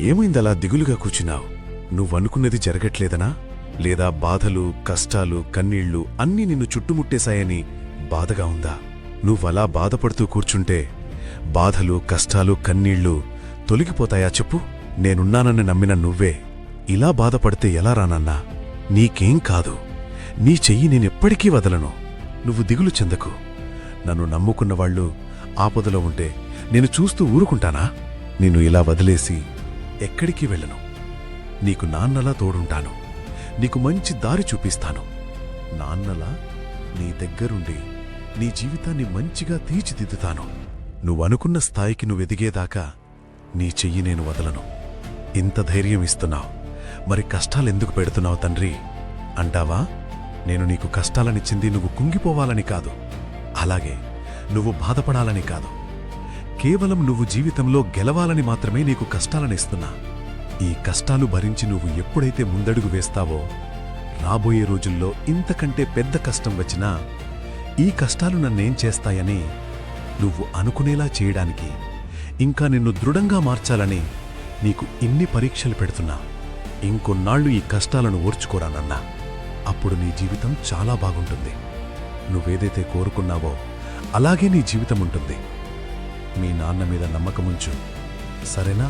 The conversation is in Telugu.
ఏమైందలా దిగులుగా కూర్చున్నావు? నువ్వనుకున్నది జరగట్లేదనా? లేదా బాధలు, కష్టాలు, కన్నీళ్లు అన్నీ నిన్ను చుట్టుముట్టేశాయని బాధగా ఉందా? నువ్వలా బాధపడుతూ కూర్చుంటే బాధలు, కష్టాలు, కన్నీళ్లు తొలగిపోతాయా చెప్పు? నేనున్నానని నమ్మిన నువ్వే ఇలా బాధపడితే ఎలా రానన్నా? నీకేం కాదు. నీ చెయ్యి నేనెప్పటికీ వదలను. నువ్వు దిగులు చెందకు. నన్ను నమ్ముకున్నవాళ్లు ఆపదలో ఉంటే నేను చూస్తూ ఊరుకుంటానా? నిన్ను ఇలా వదిలేసి ఎక్కడికి వెళ్ళను. నీకు నాన్నలా తోడుంటాను. నీకు మంచి దారి చూపిస్తాను. నాన్నలా నీ దగ్గరుండి నీ జీవితాన్ని మంచిగా తీర్చిదిద్దుతాను. నువ్వనుకున్న స్థాయికి నువ్వెదిగేదాకా నీ చెయ్యి నేను వదలను. ఇంత ధైర్యం ఇస్తున్నావు, మరి కష్టాలెందుకు పెడుతున్నావు తండ్రి అంటావా? నేను నీకు కష్టాలనిచ్చింది నువ్వు కుంగిపోవాలని కాదు, అలాగే నువ్వు బాధపడాలని కాదు. కేవలం నువ్వు జీవితంలో గెలవాలని మాత్రమే నీకు కష్టాలనిస్తున్నా. ఈ కష్టాలు భరించి నువ్వు ఎప్పుడైతే ముందడుగు వేస్తావో, రాబోయే రోజుల్లో ఇంతకంటే పెద్ద కష్టం వచ్చినా ఈ కష్టాలు నన్నేం చేస్తాయని నువ్వు అనుకునేలా చేయడానికి, ఇంకా నిన్ను దృఢంగా మార్చాలని నీకు ఇన్ని పరీక్షలు పెడుతున్నా. ఇంకొన్నాళ్లు ఈ కష్టాలను ఓర్చుకోరానన్నా. అప్పుడు నీ జీవితం చాలా బాగుంటుంది. నువ్వేదైతే కోరుకున్నావో అలాగే నీ జీవితం ఉంటుంది. మీ నాన్న మీద నమ్మకముంచు, సరేనా?